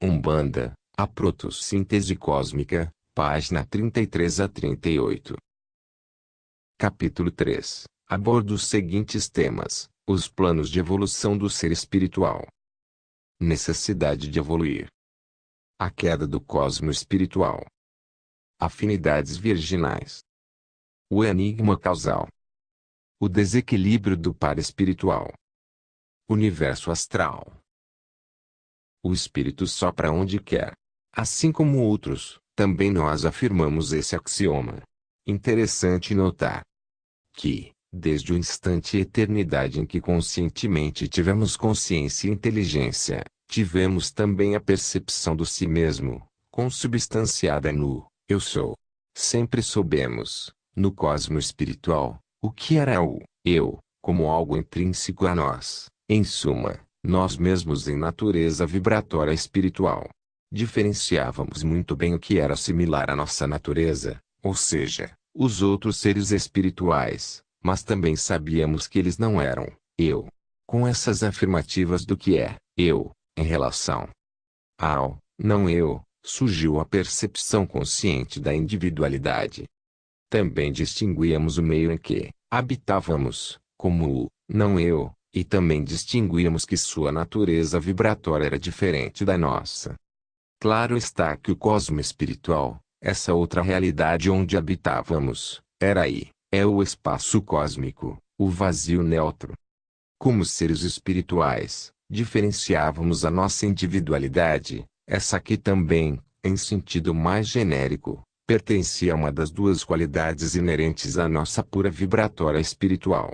Umbanda, a Protossíntese Cósmica, página 33 a 38. Capítulo 3. Aborda os seguintes temas: os planos de evolução do ser espiritual. Necessidade de evoluir. A queda do cosmo espiritual. Afinidades virginais. O enigma causal. O desequilíbrio do par espiritual. Universo astral. O espírito sopra onde quer. Assim como outros, também nós afirmamos esse axioma. Interessante notar que, desde o instante e eternidade em que conscientemente tivemos consciência e inteligência, tivemos também a percepção do si mesmo, consubstanciada no eu sou. Sempre soubemos, no cosmo espiritual, o que era o eu, como algo intrínseco a nós, em suma, nós mesmos em natureza vibratória espiritual. Diferenciávamos muito bem o que era similar à nossa natureza, ou seja, os outros seres espirituais, mas também sabíamos que eles não eram eu. Com essas afirmativas do que é eu, em relação ao não eu, surgiu a percepção consciente da individualidade. Também distinguíamos o meio em que habitávamos, como o não eu, e também distinguíamos que sua natureza vibratória era diferente da nossa. Claro está que o cosmo espiritual, essa outra realidade onde habitávamos, era aí, é o espaço cósmico, o vazio neutro. Como seres espirituais, diferenciávamos a nossa individualidade, essa aqui também, em sentido mais genérico, pertencia a uma das duas qualidades inerentes à nossa pura vibratória espiritual.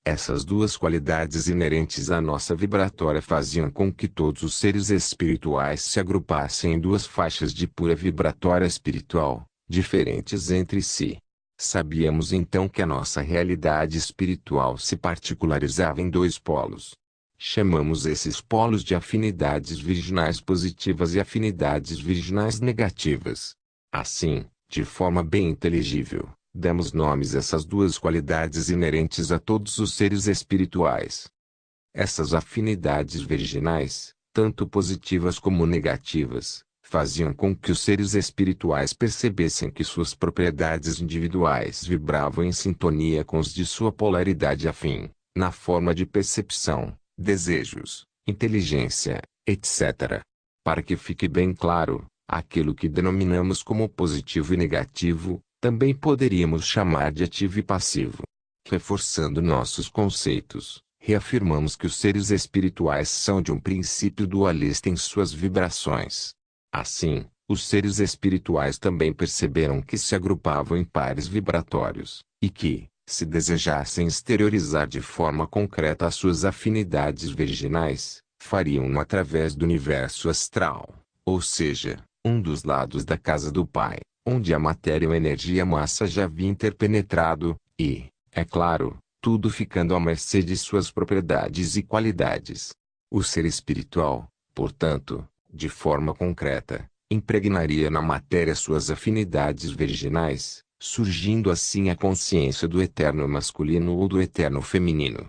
Essas duas qualidades inerentes à nossa vibratória faziam com que todos os seres espirituais se agrupassem em duas faixas de pura vibratória espiritual, diferentes entre si. Sabíamos então que a nossa realidade espiritual se particularizava em dois polos. Chamamos esses polos de afinidades virginais positivas e afinidades virginais negativas. Assim, de forma bem inteligível, demos nomes a essas duas qualidades inerentes a todos os seres espirituais. Essas afinidades virginais, tanto positivas como negativas, faziam com que os seres espirituais percebessem que suas propriedades individuais vibravam em sintonia com os de sua polaridade afim, na forma de percepção, desejos, inteligência, etc. Para que fique bem claro, aquilo que denominamos como positivo e negativo, também poderíamos chamar de ativo e passivo. Reforçando nossos conceitos, reafirmamos que os seres espirituais são de um princípio dualista em suas vibrações. Assim, os seres espirituais também perceberam que se agrupavam em pares vibratórios, e que, se desejassem exteriorizar de forma concreta as suas afinidades virginais, fariam-no através do universo astral, ou seja, um dos lados da casa do Pai, onde a matéria ou energia massa já havia interpenetrado, e, é claro, tudo ficando à mercê de suas propriedades e qualidades. O ser espiritual, portanto, de forma concreta, impregnaria na matéria suas afinidades virginais, surgindo assim a consciência do eterno masculino ou do eterno feminino.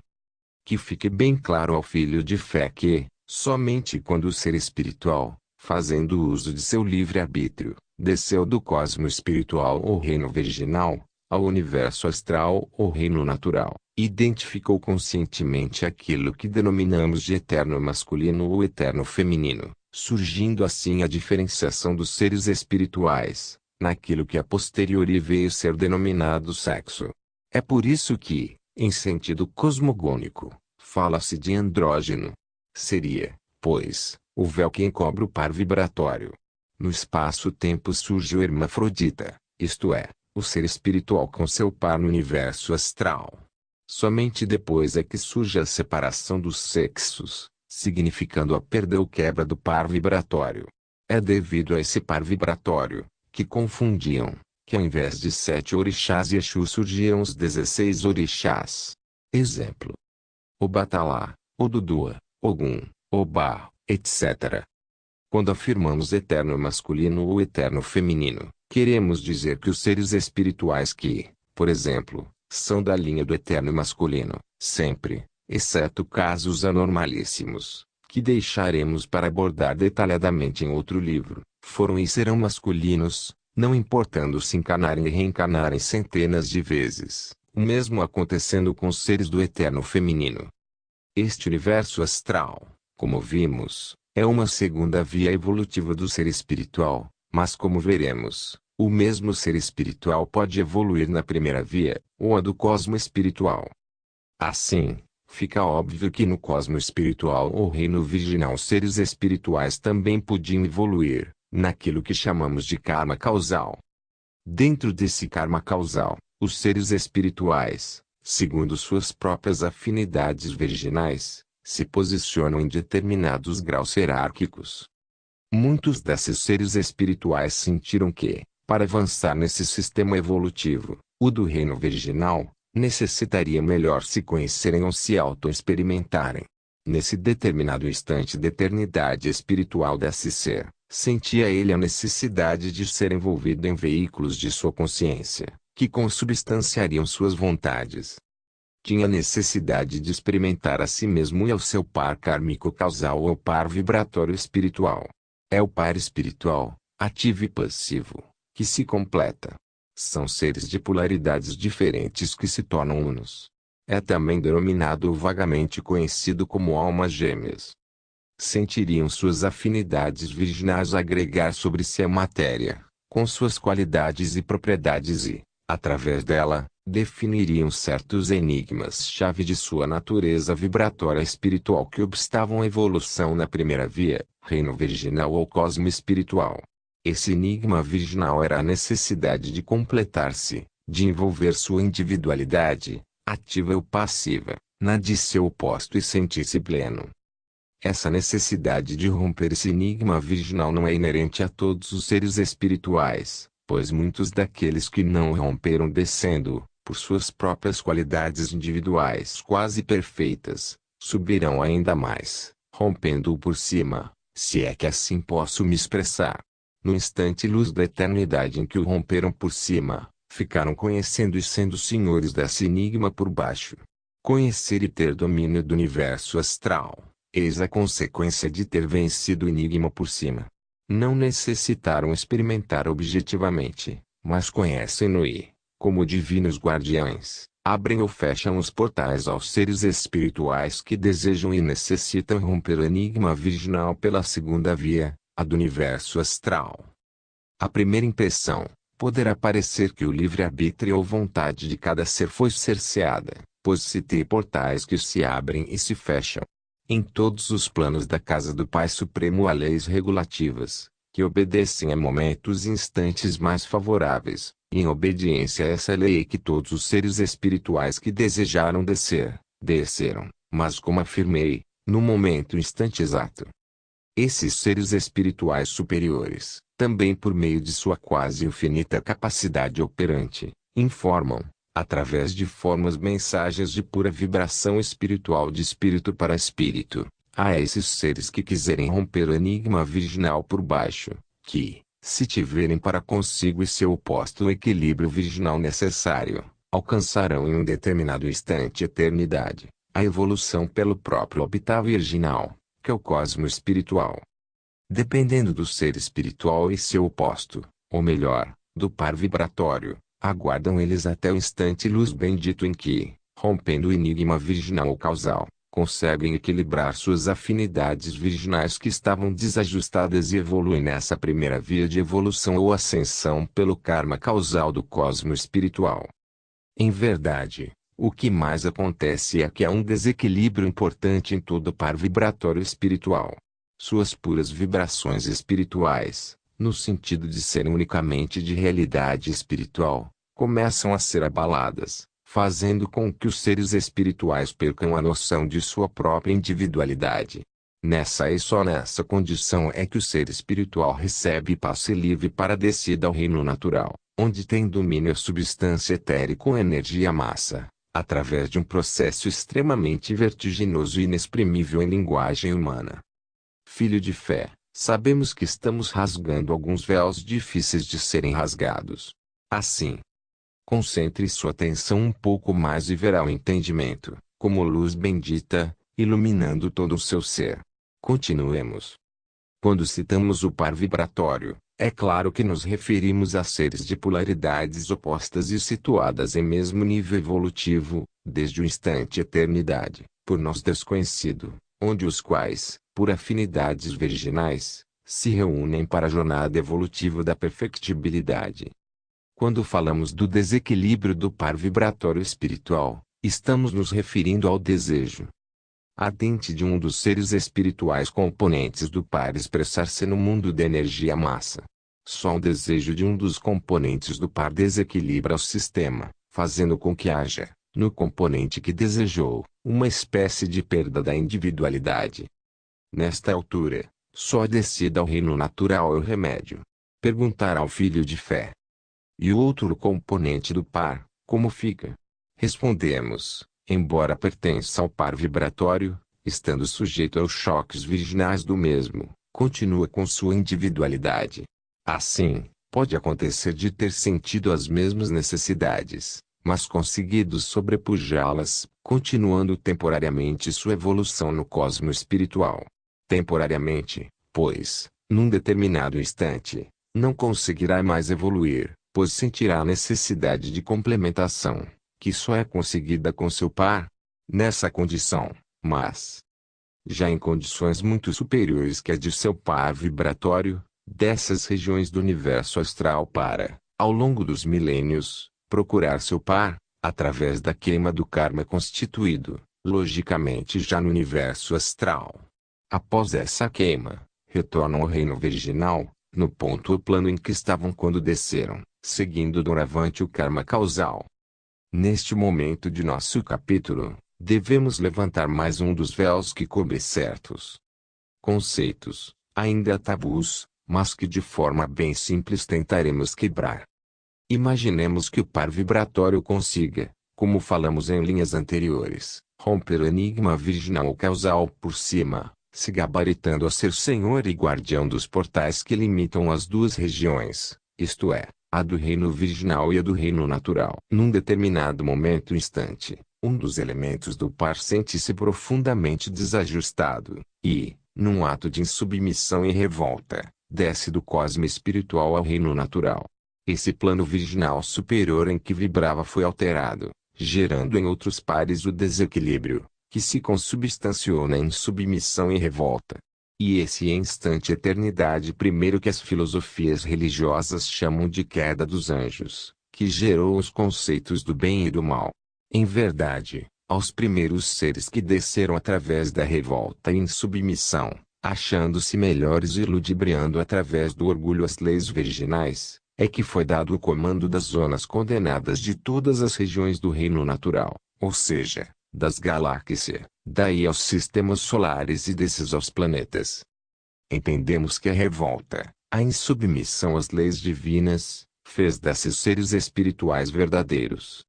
Que fique bem claro ao filho de fé que, somente quando o ser espiritual, fazendo uso de seu livre-arbítrio, desceu do cosmo espiritual ou reino virginal, ao universo astral ou reino natural, identificou conscientemente aquilo que denominamos de eterno masculino ou eterno feminino, surgindo assim a diferenciação dos seres espirituais, naquilo que a posteriori veio ser denominado sexo. É por isso que, em sentido cosmogônico, fala-se de andrógeno. Seria, pois, o véu que encobre o par vibratório. No espaço-tempo surge o hermafrodita, isto é, o ser espiritual com seu par no universo astral. Somente depois é que surge a separação dos sexos, significando a perda ou quebra do par vibratório. É devido a esse par vibratório, que confundiam, que ao invés de 7 orixás e Exu surgiram os 16 orixás. Exemplo: Obatalá, Odudua, Ogum, Obá, etc. Quando afirmamos eterno masculino ou eterno feminino, queremos dizer que os seres espirituais que, por exemplo, são da linha do eterno masculino, sempre, exceto casos anormalíssimos, que deixaremos para abordar detalhadamente em outro livro, foram e serão masculinos, não importando se encarnarem e reencarnarem centenas de vezes, o mesmo acontecendo com os seres do eterno feminino. Este universo astral, como vimos, é uma segunda via evolutiva do ser espiritual, mas como veremos, o mesmo ser espiritual pode evoluir na primeira via, ou a do cosmo espiritual. Assim, fica óbvio que no cosmo espiritual ou reino virginal os seres espirituais também podiam evoluir, naquilo que chamamos de karma causal. Dentro desse karma causal, os seres espirituais, segundo suas próprias afinidades virginais, se posicionam em determinados graus hierárquicos. Muitos desses seres espirituais sentiram que, para avançar nesse sistema evolutivo, o do reino virginal, necessitaria melhor se conhecerem ou se auto-experimentarem. Nesse determinado instante da eternidade espiritual desse ser, sentia ele a necessidade de ser envolvido em veículos de sua consciência, que consubstanciariam suas vontades. Tinha necessidade de experimentar a si mesmo e ao seu par kármico causal ou par vibratório espiritual. É o par espiritual, ativo e passivo, que se completa. São seres de polaridades diferentes que se tornam unos. É também denominado ou vagamente conhecido como almas gêmeas. Sentiriam suas afinidades virginais agregar sobre si a matéria, com suas qualidades e propriedades e, através dela, definiriam certos enigmas-chave de sua natureza vibratória espiritual que obstavam a evolução na primeira via, reino virginal ou cosmo espiritual. Esse enigma virginal era a necessidade de completar-se, de envolver sua individualidade, ativa ou passiva, na de seu oposto e sentir-se pleno. Essa necessidade de romper esse enigma virginal não é inerente a todos os seres espirituais, pois muitos daqueles que não romperam descendo, por suas próprias qualidades individuais quase perfeitas, subirão ainda mais, rompendo-o por cima, se é que assim posso me expressar. No instante luz da eternidade em que o romperam por cima, ficaram conhecendo e sendo senhores desse enigma por baixo. Conhecer e ter domínio do universo astral, eis a consequência de ter vencido o enigma por cima. Não necessitaram experimentar objetivamente, mas conhecem-no e, como divinos guardiães, abrem ou fecham os portais aos seres espirituais que desejam e necessitam romper o enigma virginal pela segunda via, a do universo astral. A primeira impressão, poderá parecer que o livre-arbítrio ou vontade de cada ser foi cerceada, pois se tem portais que se abrem e se fecham. Em todos os planos da casa do Pai Supremo há leis regulativas, que obedecem a momentos e instantes mais favoráveis, e em obediência a essa lei é que todos os seres espirituais que desejaram descer, desceram, mas como afirmei, no momento e instante exato. Esses seres espirituais superiores, também por meio de sua quase infinita capacidade operante, informam, através de formas mensagens de pura vibração espiritual de espírito para espírito, a esses seres que quiserem romper o enigma virginal por baixo, que, se tiverem para consigo e seu oposto o equilíbrio virginal necessário, alcançarão em um determinado instante eternidade, a evolução pelo próprio habitat virginal, que é o cosmo espiritual. Dependendo do ser espiritual e seu oposto, ou melhor, do par vibratório, aguardam eles até o instante luz bendito em que, rompendo o enigma virginal ou causal, conseguem equilibrar suas afinidades virginais que estavam desajustadas e evoluem nessa primeira via de evolução ou ascensão pelo karma causal do cosmo espiritual. Em verdade, o que mais acontece é que há um desequilíbrio importante em todo o par vibratório espiritual. Suas puras vibrações espirituais, no sentido de serem unicamente de realidade espiritual, começam a ser abaladas, fazendo com que os seres espirituais percam a noção de sua própria individualidade. Nessa e só nessa condição é que o ser espiritual recebe passe livre para a descida ao reino natural, onde tem domínio a substância etérica ou energia massa, através de um processo extremamente vertiginoso e inexprimível em linguagem humana. Filho de fé, sabemos que estamos rasgando alguns véus difíceis de serem rasgados. Assim, concentre sua atenção um pouco mais e verá o entendimento, como luz bendita, iluminando todo o seu ser. Continuemos. Quando citamos o par vibratório, é claro que nos referimos a seres de polaridades opostas e situadas em mesmo nível evolutivo, desde o instante eternidade, por nós desconhecido, onde os quais, por afinidades virginais, se reúnem para a jornada evolutiva da perfectibilidade. Quando falamos do desequilíbrio do par vibratório espiritual, estamos nos referindo ao desejo ardente de um dos seres espirituais componentes do par expressar-se no mundo da energia-massa. Só o desejo de um dos componentes do par desequilibra o sistema, fazendo com que haja, no componente que desejou, uma espécie de perda da individualidade. Nesta altura, só a descida ao reino natural é o remédio. Perguntar ao filho de fé. E o outro componente do par, como fica? Respondemos, embora pertença ao par vibratório, estando sujeito aos choques virginais do mesmo, continua com sua individualidade. Assim, pode acontecer de ter sentido as mesmas necessidades, mas conseguido sobrepujá-las, continuando temporariamente sua evolução no cosmo espiritual. Temporariamente, pois, num determinado instante, não conseguirá mais evoluir, pois sentirá a necessidade de complementação, que só é conseguida com seu par, nessa condição, mas já em condições muito superiores que a de seu par vibratório, dessas regiões do universo astral para, ao longo dos milênios, procurar seu par, através da queima do karma constituído, logicamente já no universo astral. Após essa queima, retornam ao reino virginal, no ponto ou plano em que estavam quando desceram, seguindo doravante o karma causal. Neste momento de nosso capítulo, devemos levantar mais um dos véus que cobre certos conceitos, ainda tabus, mas que de forma bem simples tentaremos quebrar. Imaginemos que o par vibratório consiga, como falamos em linhas anteriores, romper o enigma virginal ou causal por cima, se gabaritando a ser senhor e guardião dos portais que limitam as duas regiões, isto é, a do reino virginal e a do reino natural. Num determinado momento instante, um dos elementos do par sente-se profundamente desajustado, e, num ato de insubmissão e revolta, desce do cosmo espiritual ao reino natural. Esse plano virginal superior em que vibrava foi alterado, gerando em outros pares o desequilíbrio, que se consubstanciou na insubmissão e revolta. E esse instante eternidade primeiro que as filosofias religiosas chamam de queda dos anjos, que gerou os conceitos do bem e do mal. Em verdade, aos primeiros seres que desceram através da revolta e insubmissão, achando-se melhores e ludibriando através do orgulho as leis virginais, é que foi dado o comando das zonas condenadas de todas as regiões do reino natural, ou seja, das galáxias, daí aos sistemas solares e desses aos planetas. Entendemos que a revolta, a insubmissão às leis divinas, fez desses seres espirituais verdadeiros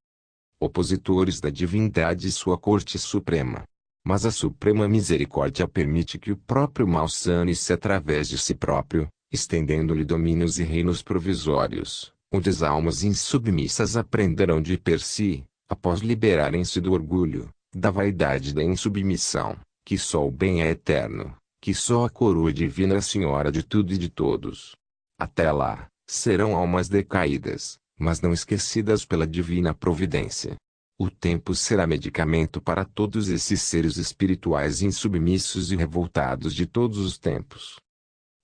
opositores da divindade e sua corte suprema. Mas a suprema misericórdia permite que o próprio mal sane-se através de si próprio, estendendo-lhe domínios e reinos provisórios, onde as almas insubmissas aprenderão de per si, após liberarem-se do orgulho, da vaidade e da insubmissão, que só o bem é eterno, que só a coroa divina é a senhora de tudo e de todos. Até lá, serão almas decaídas, mas não esquecidas pela divina providência. O tempo será medicamento para todos esses seres espirituais insubmissos e revoltados de todos os tempos.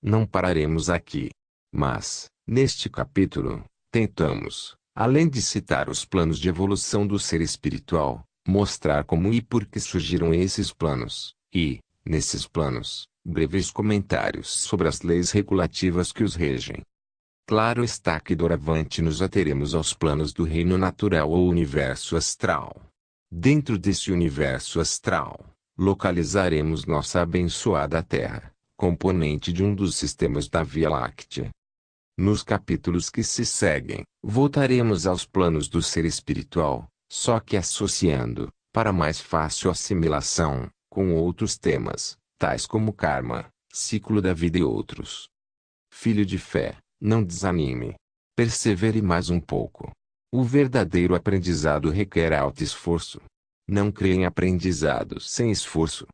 Não pararemos aqui. Mas, neste capítulo, tentamos, além de citar os planos de evolução do ser espiritual, mostrar como e por que surgiram esses planos, e, nesses planos, breves comentários sobre as leis regulativas que os regem. Claro está que doravante nos ateremos aos planos do reino natural ou universo astral. Dentro desse universo astral, localizaremos nossa abençoada Terra, componente de um dos sistemas da Via Láctea. Nos capítulos que se seguem, voltaremos aos planos do ser espiritual, só que associando, para mais fácil assimilação, com outros temas, tais como karma, ciclo da vida e outros. Filho de fé, não desanime. Persevere mais um pouco. O verdadeiro aprendizado requer alto esforço. Não creia em aprendizados sem esforço.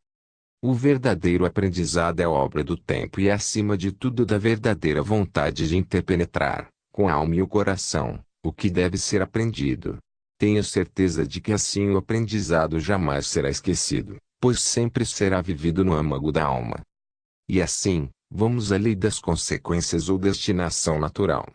O verdadeiro aprendizado é obra do tempo e acima de tudo da verdadeira vontade de interpenetrar, com a alma e o coração, o que deve ser aprendido. Tenho certeza de que assim o aprendizado jamais será esquecido, pois sempre será vivido no âmago da alma. E assim, vamos à lei das consequências ou destinação natural.